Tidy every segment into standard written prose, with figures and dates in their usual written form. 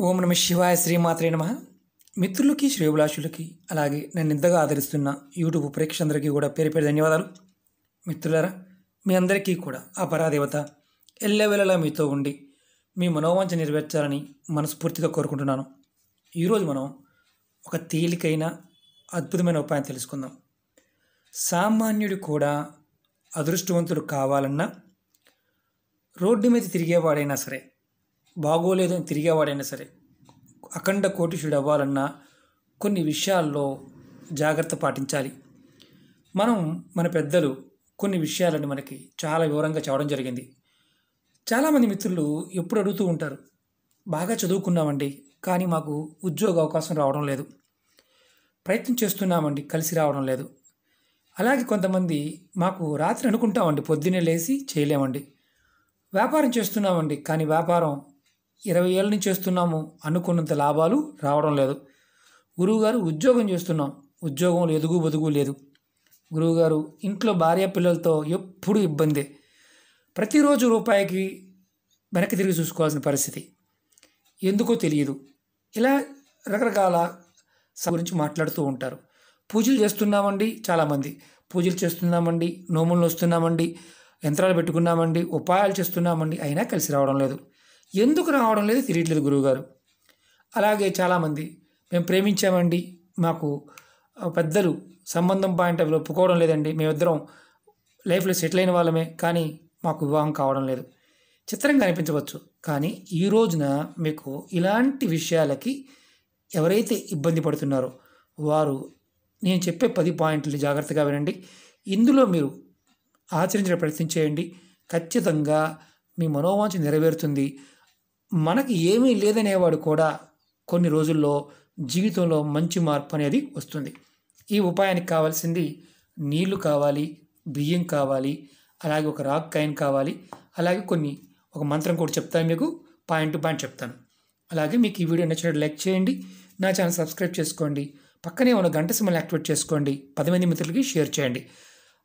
ఓం నమ శివాయ శ్రీమాత్రే నమ. మిత్రులకి శ్రేయోభిలాషులకి అలాగే నన్ను ఇంతగా ఆదరిస్తున్న యూట్యూబ్ ప్రేక్షకులందరికీ కూడా పేరు పేరు ధన్యవాదాలు. మిత్రులారా, మీ అందరికీ కూడా ఆ పరాదేవత ఎల్లవేళలా మీతో ఉండి మీ మనోవాంఛ నెరవేర్చాలని మనస్ఫూర్తిగా కోరుకుంటున్నాను. ఈరోజు మనం ఒక తేలికైన అద్భుతమైన ఉపాయం తెలుసుకుందాం. సామాన్యుడు కూడా అదృష్టవంతుడు కావాలన్నా, రోడ్డు మీద తిరిగేవాడైనా సరే, బాగోలేదని తిరిగేవాడైనా సరే, అఖండ కోటీశుడు అవ్వాలన్నా కొన్ని విషయాల్లో జాగ్రత్త పాటించాలి. మన పెద్దలు కొన్ని విషయాలను మనకి చాలా వివరంగా చెప్పడం జరిగింది. చాలామంది మిత్రులు ఎప్పుడు అడుగుతూ ఉంటారు, బాగా చదువుకున్నామండి కానీ మాకు ఉద్యోగ అవకాశం రావడం లేదు, ప్రయత్నం చేస్తున్నామండి కలిసి రావడం లేదు. అలాగే కొంతమంది మాకు రాత్రి అనుకుంటామండి పొద్దున్నే లేచి చేయలేమండి. వ్యాపారం చేస్తున్నామండి కానీ వ్యాపారం 20 ఏళ్ళ నుంచి చేస్తున్నాము, అనుకున్నంత లాభాలు రావడం లేదు. గురువుగారు ఉద్యోగం చేస్తున్నాం, ఉద్యోగంలో ఎదుగు బదుగు లేదు. గురువుగారు ఇంట్లో భార్య పిల్లలతో ఎప్పుడు ఇబ్బందే, ప్రతిరోజు రూపాయికి వెనక్కి తిరిగి చూసుకోవాల్సిన పరిస్థితి, ఎందుకో తెలియదు. ఇలా రకరకాల గురించి మాట్లాడుతూ ఉంటారు. పూజలు చేస్తున్నామండి, చాలామంది పూజలు చేస్తున్నామండి, నోములు వస్తున్నామండి, యంత్రాలు పెట్టుకున్నామండి, ఉపాయాలు చేస్తున్నామండి, అయినా కలిసి రావడం లేదు. ఎందుకు రావడం లేదు తెలియట్లేదు గురువుగారు. అలాగే చాలామంది మేము ప్రేమించామండి, మాకు పెద్దలు సంబంధం పాయింట్ అవి ఒప్పుకోవడం లేదండి, మేమిద్దరం లైఫ్లో సెటిల్ అయిన వాళ్ళమే కానీ మాకు వివాహం కావడం లేదు. చిత్రంగా అనిపించవచ్చు కానీ ఈ రోజున మీకు ఇలాంటి విషయాలకి ఎవరైతే ఇబ్బంది పడుతున్నారో వారు నేను చెప్పే 10 పాయింట్లు జాగ్రత్తగా వినండి. ఇందులో మీరు ఆచరించిన ప్రయత్నం చేయండి. ఖచ్చితంగా మీ మనోవాంఛ నెరవేరుతుంది. మనకి ఏమీ లేదనేవాడు కూడా కొన్ని రోజుల్లో జీవితంలో మంచి మార్పు అనేది వస్తుంది. ఈ ఉపాయానికి కావాల్సింది నీళ్లు కావాలి, బియ్యం కావాలి, అలాగే ఒక రాక్ కాయిన్ కావాలి, అలాగే ఒక మంత్రం కూడా చెప్తాను, మీకు పాయింట్ టు పాయింట్ చెప్తాను. అలాగే మీకు ఈ వీడియో నచ్చినట్టు లైక్ చేయండి, నా ఛానల్ సబ్స్క్రైబ్ చేసుకోండి, పక్కనే ఉన్న గంట సింబల్ యాక్టివేట్ చేసుకోండి, 10 మంది మిత్రులకి షేర్ చేయండి.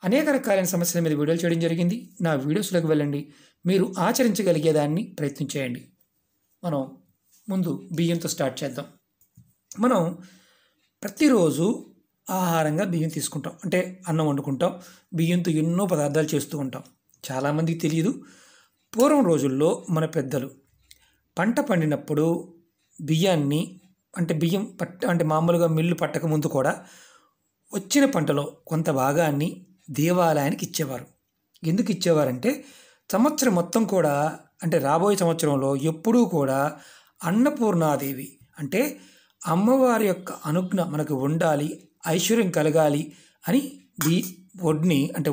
అనేక రకాలైన సమస్యల మీద వీడియోలు చేయడం జరిగింది. నా వీడియోస్లోకి వెళ్ళండి, మీరు ఆచరించగలిగేదాన్ని ప్రయత్నం చేయండి. మనం ముందు బియ్యంతో స్టార్ట్ చేద్దాం. మనం ప్రతిరోజు ఆహారంగా బియ్యం తీసుకుంటాం, అంటే అన్నం వండుకుంటాం, బియ్యంతో ఎన్నో పదార్థాలు చేస్తూ ఉంటాం. చాలామందికి తెలియదు, పూర్వం రోజుల్లో మన పెద్దలు పంట పండినప్పుడు బియ్యాన్ని అంటే మామూలుగా మిల్లు పట్టక ముందు కూడా వచ్చిన పంటలో కొంత భాగాన్ని దేవాలయానికి ఇచ్చేవారు. ఎందుకు ఇచ్చేవారంటే సంవత్సరం మొత్తం కూడా, అంటే రాబోయే సంవత్సరంలో ఎప్పుడూ కూడా అన్నపూర్ణాదేవి అంటే అమ్మవారి యొక్క అనుజ్ఞ మనకు ఉండాలి, ఐశ్వర్యం కలగాలి అని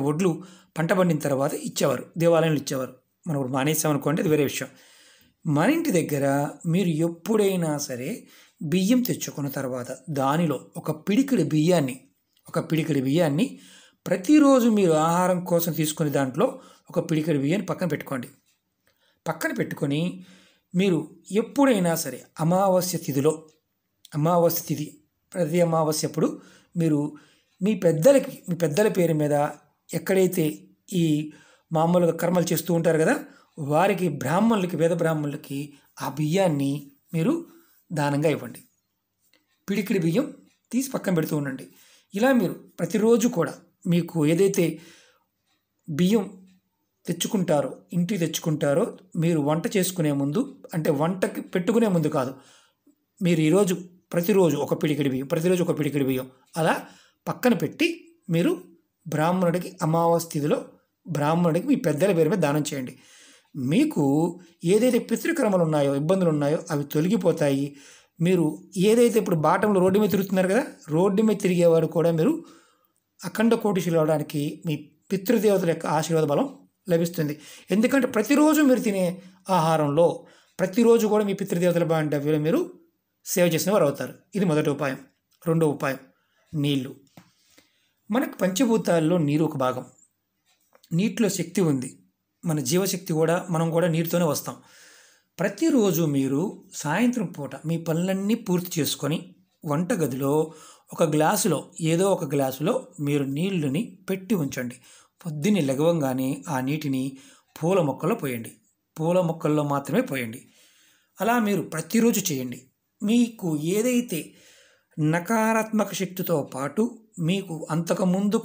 ఒడ్లు పంట పండిన తర్వాత ఇచ్చేవారు, దేవాలయంలో ఇచ్చేవారు. మనం ఇప్పుడు మానేసామనుకోండి, అది వేరే విషయం. మన ఇంటి దగ్గర మీరు ఎప్పుడైనా సరే బియ్యం తెచ్చుకున్న తర్వాత దానిలో ఒక పిడికిడి బియ్యాన్ని ప్రతిరోజు మీరు ఆహారం కోసం తీసుకునే దాంట్లో ఒక పిడికిడి బియ్యాన్ని పక్కన పెట్టుకొని మీరు ఎప్పుడైనా సరే అమావాస్య తిథి ప్రతి అమావాస్యప్పుడు మీరు మీ పెద్దల పేరు మీద ఎక్కడైతే ఈ మామూలుగా కర్మలు చేస్తూ ఉంటారు కదా, వారికి వేద బ్రాహ్మణులకి ఆ బియ్యాన్ని మీరు దానంగా ఇవ్వండి. పిడికిడి బియ్యం తీసి పక్కన పెడుతూ ఉండండి. ఇలా మీరు ప్రతిరోజు కూడా మీకు ఏదైతే బియ్యం ఇంటికి తెచ్చుకుంటారో మీరు వంట చేసుకునే ముందు, అంటే వంటకి పెట్టుకునే ముందు కాదు, మీరు ప్రతిరోజు ఒక పిడికిడి బియ్యం అలా పక్కన పెట్టి మీరు బ్రాహ్మణుడికి అమావాస్య తిథిలో బ్రాహ్మణుడికి మీ పెద్దల పేరు మీద దానం చేయండి. మీకు ఏదైతే పితృకర్మలు ఉన్నాయో, ఇబ్బందులు ఉన్నాయో అవి తొలగిపోతాయి. మీరు ఏదైతే ఇప్పుడు బాటంలో రోడ్డు మీద తిరుగుతున్నారు కదా, రోడ్డు మీద తిరిగేవారు కూడా మీరు అఖండ కోటీశులు అవడానికి మీ పితృదేవతల యొక్క ఆశీర్వాద బలం లభిస్తుంది. ఎందుకంటే ప్రతిరోజు మీరు తినే ఆహారంలో ప్రతిరోజు కూడా మీ పితృదేవతల బాంధవ్యంలో మీరు సేవ చేసిన వారు అవుతారు. ఇది మొదటి ఉపాయం. రెండో ఉపాయం నీళ్లు. మనకు పంచభూతాల్లో నీరు ఒక భాగం. నీటిలో శక్తి ఉంది, మన జీవశక్తి కూడా, మనం కూడా నీటితోనే వస్తాం. ప్రతిరోజు మీరు సాయంత్రం పూట మీ పనులన్నీ పూర్తి చేసుకొని వంటగదిలో ఏదో ఒక గ్లాసులో మీరు నీళ్ళని పెట్టి ఉంచండి. పొద్దున్నే లెగవంగానే ఆ నీటిని పూల మొక్కల్లో పోయండి. పూల మొక్కల్లో మాత్రమే పోయండి. అలా మీరు ప్రతిరోజు చేయండి. మీకు ఏదైతే నకారాత్మక శక్తితో పాటు మీకు అంతకుముందు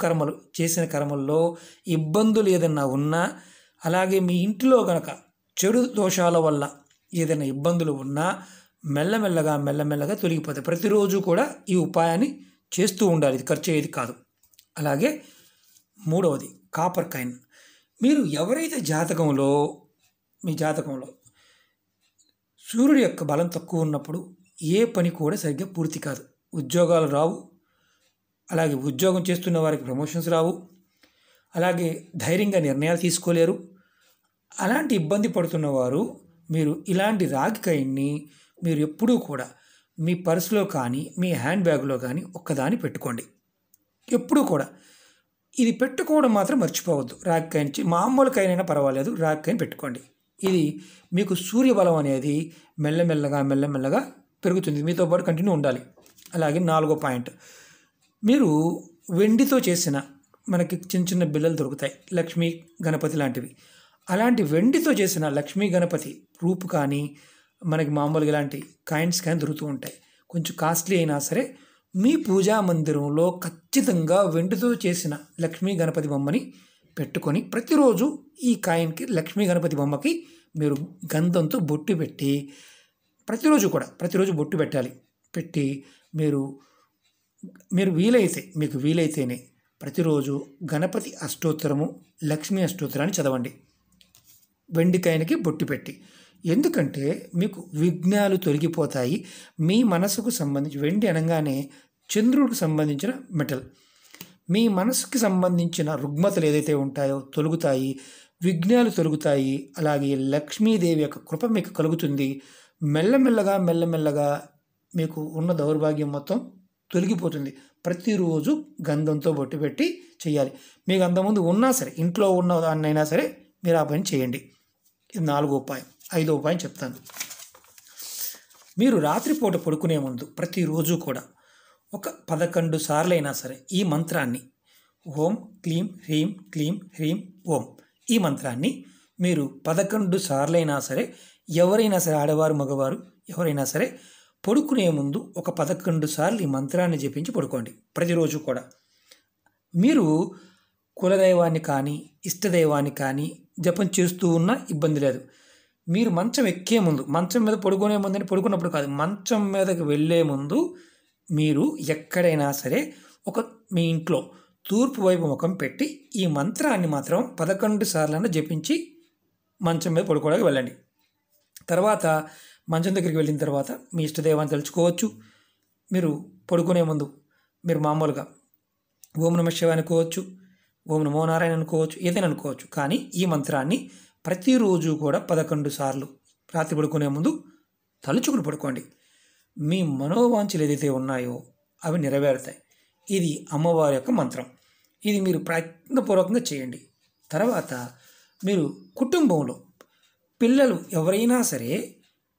చేసిన కర్మల్లో ఇబ్బందులు ఏదన్నా ఉన్నా, అలాగే మీ ఇంటిలో గనక చెడు దోషాల వల్ల ఏదైనా ఇబ్బందులు ఉన్నా మెల్లమెల్లగా తొలగిపోతాయి. ప్రతిరోజు కూడా ఈ ఉపాయాన్ని చేస్తూ ఉండాలి. ఇది ఖర్చు అయ్యేది కాదు. అలాగే మూడవది కాపర్ కాయిన్. మీరు ఎవరైతే మీ జాతకంలో సూర్యుడి యొక్క బలం తక్కువ ఉన్నప్పుడు ఏ పని కూడా సరిగ్గా పూర్తి కాదు. ఉద్యోగాలు రావు, అలాగే ఉద్యోగం చేస్తున్న వారికి ప్రమోషన్స్ రావు, అలాగే ధైర్యంగా నిర్ణయాలు తీసుకోలేరు. అలాంటి ఇబ్బంది పడుతున్న వారు మీరు ఇలాంటి రాగి కాయిన్ని మీరు ఎప్పుడూ కూడా మీ పర్సులో కానీ మీ హ్యాండ్ బ్యాగ్లో కానీ ఒక్కదాన్ని పెట్టుకోండి. ఎప్పుడూ కూడా ఇది పెట్టుకోవడం మాత్రం మర్చిపోవద్దు. రాగి కాయిన్, మామూలు కాయిన్ అయినా పర్వాలేదు, రాగి కాయిన్ పెట్టుకోండి. ఇది మీకు సూర్యబలం అనేది మెల్లమెల్లగా పెరుగుతుంది. మీతో పాటు కంటిన్యూ ఉండాలి. అలాగే 4వ పాయింట్, మీరు వెండితో చేసిన మనకి చిన్న చిన్న బిళ్ళలు దొరుకుతాయి, లక్ష్మీ గణపతి లాంటివి. అలాంటి వెండితో చేసిన లక్ష్మీ గణపతి రూపు కానీ మనకి మామూలుగా ఇలాంటి కాయిన్స్ కానీ దొరుకుతూ ఉంటాయి. కొంచెం కాస్ట్లీ అయినా సరే మీ పూజా మందిరంలో ఖచ్చితంగా వెండితో చేసిన లక్ష్మీ గణపతి బొమ్మని పెట్టుకొని ప్రతిరోజు ఈ కాయిన్కి, లక్ష్మీ గణపతి బొమ్మకి మీరు గంధంతో బొట్టు పెట్టి ప్రతిరోజు బొట్టు పెట్టాలి. పెట్టి మీకు వీలైతేనే ప్రతిరోజు గణపతి అష్టోత్తరము, లక్ష్మీ అష్టోత్తరాన్ని చదవండి వెండి కాయిన్కి బొట్టు పెట్టి. ఎందుకంటే మీకు విఘ్నాలు తొలగిపోతాయి. మీ మనసుకు సంబంధించి, వెండి అనగానే చంద్రుడికి సంబంధించిన మెటల్, మీ మనసుకి సంబంధించిన రుగ్మతలు ఏదైతే ఉంటాయో తొలగుతాయి, విఘ్నాలు తొలగుతాయి. అలాగే లక్ష్మీదేవి యొక్క కృప మీకు కలుగుతుంది. మెల్లమెల్లగా మీకు ఉన్న దౌర్భాగ్యం మొత్తం తొలగిపోతుంది. ప్రతిరోజు గంధంతో బొట్టు పెట్టి చేయాలి. మీకు అంతకుముందు ఉన్నా సరే, ఇంట్లో ఉన్న దాన్నైనా సరే మీరు ఆ పని చేయండి. ఇది 4వ ఉపాయం. 5వ ఉపాయం చెప్తాను. మీరు రాత్రిపూట పడుకునే ముందు ప్రతిరోజు కూడా ఒక 11 సార్లు అయినా సరే ఈ మంత్రాన్ని, ఓం క్లీం హ్రీం క్లీం హ్రీం ఓం, ఈ మంత్రాన్ని మీరు 11 సార్లు అయినా సరే, ఎవరైనా సరే, ఆడవారు మగవారు ఎవరైనా సరే పడుకునే ముందు ఒక 11 సార్లు ఈ మంత్రాన్ని జపించి పడుకోండి ప్రతిరోజు కూడా. మీరు కులదైవాన్ని కానీ ఇష్టదైవాన్ని కానీ జపం చేస్తూ ఉన్నా ఇబ్బంది లేదు. మీరు మంచం ఎక్కే ముందు, మంచం మీద పడుకునే ముందని పడుకున్నప్పుడు కాదు, మంచం మీదకి వెళ్ళే ముందు మీరు ఎక్కడైనా సరే మీ ఇంట్లో తూర్పు వైపు ముఖం పెట్టి ఈ మంత్రాన్ని మాత్రం 11 సార్లన్నా జపించి మంచం మీద పడుకోవడానికి వెళ్ళండి. తర్వాత మంచం దగ్గరికి వెళ్ళిన తర్వాత మీ ఇష్టదైవాన్ని తలుచుకోవచ్చు. మీరు పడుకునే ముందు మీరు మామూలుగా ఓం నమః శివాయ అనుకోవచ్చు, ఓం నమో నారాయణ అనుకోవచ్చు, ఏదైనా అనుకోవచ్చు. కానీ ఈ మంత్రాన్ని ప్రతిరోజు కూడా 11 సార్లు రాత్రి పడుకునే ముందు తలుచుకుని పడుకోండి. మీ మనోవాంఛలు ఏదైతే ఉన్నాయో అవి నెరవేరుతాయి. ఇది అమ్మవారి యొక్క మంత్రం. ఇది మీరు ప్రయత్నపూర్వకంగా చేయండి. తర్వాత మీరు కుటుంబంలో పిల్లలు ఎవరైనా సరే,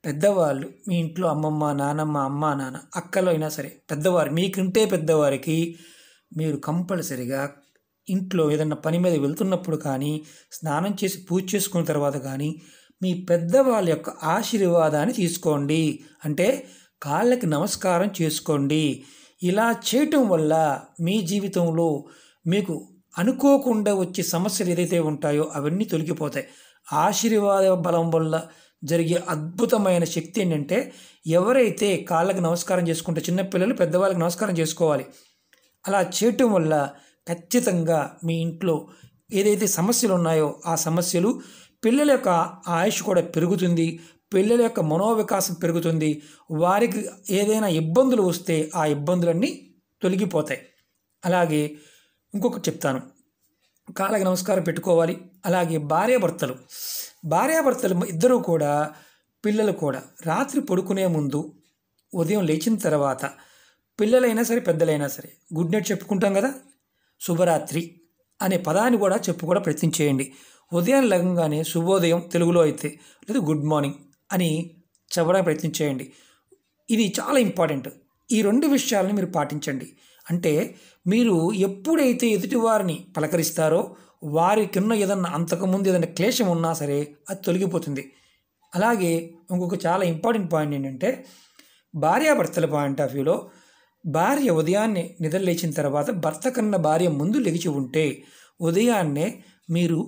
పెద్దవాళ్ళు, మీ ఇంట్లో అమ్మమ్మ, నానమ్మ, అమ్మ, నాన్న, అక్కలు అయినా సరే, పెద్దవారు, మీకుంటే పెద్దవారికి మీరు కంపల్సరిగా ఇంట్లో ఏదన్నా పని మీద వెళ్తున్నప్పుడు కానీ, స్నానం చేసి పూజ చేసుకున్న తర్వాత కానీ మీ పెద్దవాళ్ళ యొక్క ఆశీర్వాదాన్ని తీసుకోండి. అంటే కాళ్ళకి నమస్కారం చేసుకోండి. ఇలా చేయటం వల్ల మీ జీవితంలో మీకు అనుకోకుండా వచ్చే సమస్యలు ఏదైతే ఉంటాయో అవన్నీ తొలగిపోతాయి. ఆశీర్వాద బలం వల్ల జరిగే అద్భుతమైన శక్తి ఏంటంటే, ఎవరైతే కాళ్ళకి నమస్కారం చేసుకుంటే, చిన్నపిల్లలు పెద్దవాళ్ళకి నమస్కారం చేసుకోవాలి. అలా చేయటం వల్ల ఖచ్చితంగా మీ ఇంట్లో ఏదైతే సమస్యలు ఉన్నాయో ఆ సమస్యలు, పిల్లల యొక్క ఆయుష్ కూడా పెరుగుతుంది, పిల్లల యొక్క మనోవికాసం పెరుగుతుంది. వారికి ఏదైనా ఇబ్బందులు వస్తే ఆ ఇబ్బందులన్నీ తొలగిపోతాయి. అలాగే ఇంకొకటి చెప్తాను, కాళ్ళకి నమస్కారం పెట్టుకోవాలి. అలాగే భార్యాభర్తలు ఇద్దరూ కూడా, పిల్లలు కూడా రాత్రి పడుకునే ముందు, ఉదయం లేచిన తర్వాత, పిల్లలైనా సరే పెద్దలైనా సరే గుడ్ నైట్ చెప్పుకుంటాం కదా, శుభరాత్రి అనే పదాన్ని కూడా చెప్పుకోవడం ప్రయత్నం చేయండి. ఉదయం లేవగానే శుభోదయం తెలుగులో అయితే, లేదా గుడ్ మార్నింగ్ అని చెప్పడానికి ప్రయత్నం చేయండి. ఇది చాలా ఇంపార్టెంట్. ఈ 2 విషయాలను మీరు పాటించండి. అంటే మీరు ఎప్పుడైతే ఎదుటివారిని పలకరిస్తారో వారికి ఉన్న ఏదన్నా అంతకుముందు ఏదైనా క్లేశం ఉన్నా సరే అది తొలగిపోతుంది. అలాగే ఇంకొక చాలా ఇంపార్టెంట్ పాయింట్ ఏంటంటే భార్యాభర్తల పాయింట్ ఆఫ్ వ్యూలో భార్య ఉదయాన్నే నిద్ర లేచిన తర్వాత భర్త కన్నా భార్య ముందు లెగిచి ఉంటే ఉదయాన్నే మీరు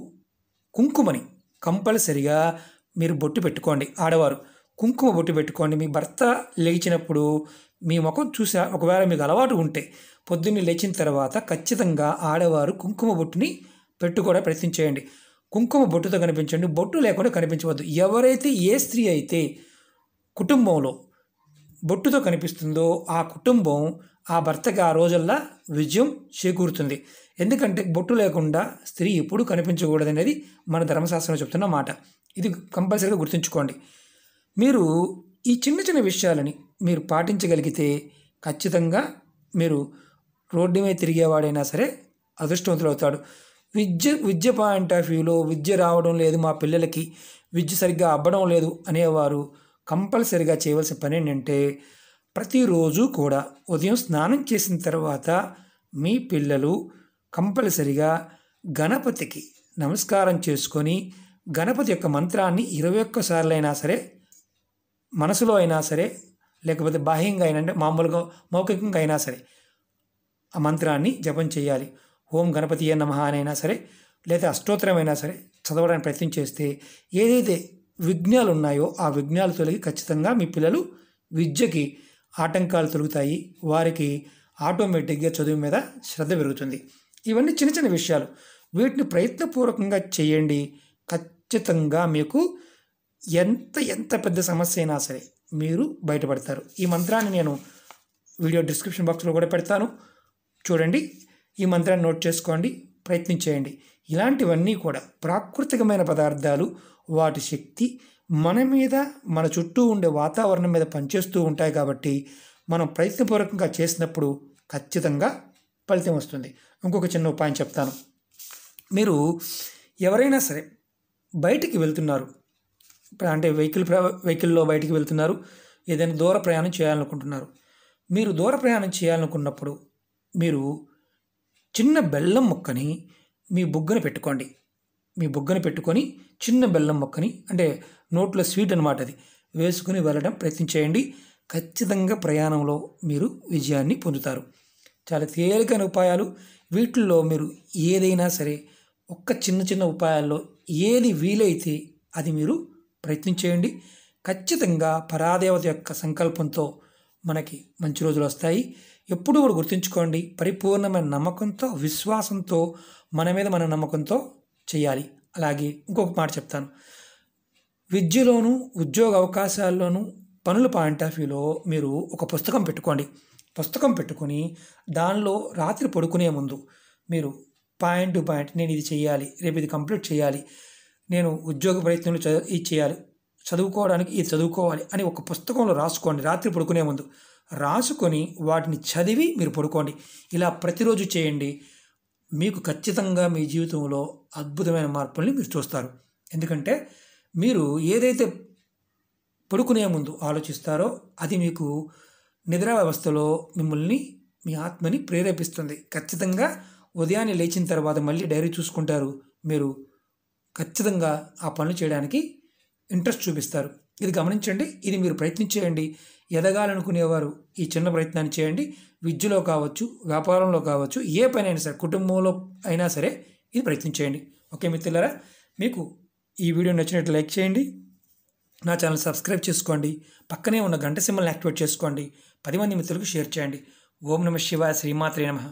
కుంకుమని కంపల్సరిగా మీరు బొట్టు పెట్టుకోండి. ఆడవారు కుంకుమ బొట్టు పెట్టుకోండి. మీ భర్త లేచినప్పుడు మీ ముఖం చూసా ఒకవేళ మీకు అలవాటు ఉంటే పొద్దున్నే లేచిన తర్వాత ఖచ్చితంగా ఆడవారు కుంకుమ బొట్టుని పెట్టుకోవడం ప్రయత్నం చేయండి. కుంకుమ బొట్టుతో కనిపించండి, బొట్టు లేకుండా కనిపించవద్దు. ఎవరైతే ఏ స్త్రీ అయితే కుటుంబంలో బొట్టుతో కనిపిస్తుందో ఆ కుటుంబం ఆ భర్తకి ఆ రోజుల్లో విజయం చేకూరుతుంది. ఎందుకంటే బొట్టు లేకుండా స్త్రీ ఎప్పుడూ కనిపించకూడదు అనేది మన ధర్మశాస్త్రంలో చెప్తున్న మాట. ఇది కంపల్సరీగా గుర్తుంచుకోండి. మీరు ఈ చిన్న చిన్న విషయాలని మీరు పాటించగలిగితే ఖచ్చితంగా మీరు రోడ్డు మీద తిరిగేవాడైనా సరే అదృష్టవంతులు అవుతాడు. విద్య పాయింట్ ఆఫ్ వ్యూలో విద్య రావడం లేదు, మా పిల్లలకి విద్య సరిగ్గా అవ్వడం లేదు అనేవారు కంపల్సరిగా చేయవలసిన పని ఏంటంటే ప్రతిరోజు కూడా ఉదయం స్నానం చేసిన తర్వాత మీ పిల్లలు కంపల్సరిగా గణపతికి నమస్కారం చేసుకొని గణపతి యొక్క మంత్రాన్ని 21 సార్లు అయినా సరే మనసులో అయినా సరే లేకపోతే బాహ్యంగా అయినా అంటే మామూలుగా మౌఖికంగా అయినా సరే ఆ మంత్రాన్ని జపం చేయాలి. ఓం గణపతియే నమః అయినా సరే లేదా అష్టోత్తరమైనా సరే చదవడానికి ప్రయత్నం చేస్తే ఏదైతే విఘ్నాలు ఉన్నాయో ఆ విఘ్నాలు తొలగి ఖచ్చితంగా మీ పిల్లలు విద్యకి ఆటంకాలు తొలుగుతాయి. వారికి ఆటోమేటిక్గా చదువు మీద శ్రద్ధ పెరుగుతుంది. ఇవన్నీ చిన్న చిన్న విషయాలు, వీటిని ప్రయత్నపూర్వకంగా చేయండి. ఖచ్చితంగా మీకు ఎంత పెద్ద సమస్య అయినా సరే మీరు బయటపడతారు. ఈ మంత్రాన్ని నేను వీడియో డిస్క్రిప్షన్ బాక్స్లో కూడా పెడతాను, చూడండి. ఈ మంత్రాన్ని నోట్ చేసుకోండి, ప్రయత్నం చేయండి. ఇలాంటివన్నీ కూడా ప్రాకృతికమైన పదార్థాలు, వాటి శక్తి మన మీద మన చుట్టూ ఉండే వాతావరణం మీద పనిచేస్తూ ఉంటాయి కాబట్టి మనం ప్రయత్నపూర్వకంగా చేసినప్పుడు ఖచ్చితంగా ఫలితం వస్తుంది. ఇంకొక చిన్న ఉపాయం చెప్తాను. మీరు ఎవరైనా సరే బయటికి వెళ్తున్నారు, అంటే వెహికల్లో బయటికి వెళ్తున్నారు, ఏదైనా దూర ప్రయాణం చేయాలనుకుంటున్నారు. మీరు దూర ప్రయాణం చేయాలనుకున్నప్పుడు మీరు చిన్న బెల్లం ముక్కని మీ బుగ్గన పెట్టుకోండి. మీ బుగ్గన పెట్టుకొని చిన్న బెల్లం ముక్కని, అంటే నోట్లో స్వీట్ అనమాట, అది వేసుకుని వెళ్ళడం ప్రయత్నం చేయండి. ఖచ్చితంగా ప్రయాణంలో మీరు విజయాన్ని పొందుతారు. చాలా తేలికైన ఉపాయాలు. వీటిల్లో మీరు ఏదైనా సరే ఒక్క చిన్న ఉపాయాల్లో ఏది వీలైతే అది మీరు ప్రయత్నం చేయండి. ఖచ్చితంగా పరాదేవత యొక్క సంకల్పంతో మనకి మంచి రోజులు వస్తాయి. ఎప్పుడూ కూడా గుర్తుంచుకోండి, పరిపూర్ణమైన నమ్మకంతో విశ్వాసంతో మన మీద మన నమ్మకంతో చేయాలి. అలాగే ఇంకొక మాట చెప్తాను. విద్యలోను ఉద్యోగ అవకాశాల్లోనూ పనుల పాయింట్ ఆఫ్ వ్యూలో మీరు ఒక పుస్తకం పెట్టుకోండి. పుస్తకం పెట్టుకొని దానిలో రాత్రి పడుకునే ముందు మీరు పాయింట్ టు పాయింట్, నేను ఇది చేయాలి, రేపు ఇది కంప్లీట్ చేయాలి, నేను ఉద్యోగ ప్రయత్నంలో ఇది చేయాలి, చదువుకోవడానికి ఇది చదువుకోవాలి అని ఒక పుస్తకంలో రాసుకోండి. రాత్రి పడుకునే ముందు రాసుకొని వాటిని చదివి మీరు పడుకోండి. ఇలా ప్రతిరోజు చేయండి. మీకు ఖచ్చితంగా మీ జీవితంలో అద్భుతమైన మార్పుల్ని మీరు చూస్తారు. ఎందుకంటే మీరు ఏదైతే పడుకునే ముందు ఆలోచిస్తారో అది మీకు నిద్రా వ్యవస్థలో మిమ్మల్ని, మీ ఆత్మని ప్రేరేపిస్తుంది. ఖచ్చితంగా ఉదయాన్నే లేచిన తర్వాత మళ్ళీ డైరీ చూసుకుంటారు. మీరు ఖచ్చితంగా ఆ పనులు చేయడానికి ఇంట్రెస్ట్ చూపిస్తారు. ఇది గమనించండి. ఇది మీరు ప్రయత్నించేయండి. ఎదగాలనుకునేవారు ఈ చిన్న ప్రయత్నాన్ని చేయండి. విద్యలో కావచ్చు, వ్యాపారంలో కావచ్చు, ఏ పని అయినా సరే, కుటుంబంలో అయినా సరే ఇది ప్రయత్నించేయండి. ఓకే మిత్రులారా, మీకు ఈ వీడియో నచ్చినట్లు లైక్ చేయండి, నా ఛానల్ సబ్స్క్రైబ్ చేసుకోండి, పక్కనే ఉన్న గంట సింబల్ని యాక్టివేట్ చేసుకోండి, 10 మంది మిత్రులకు షేర్ చేయండి. ఓం నమః శివాయ, శ్రీమాత్రే నమః.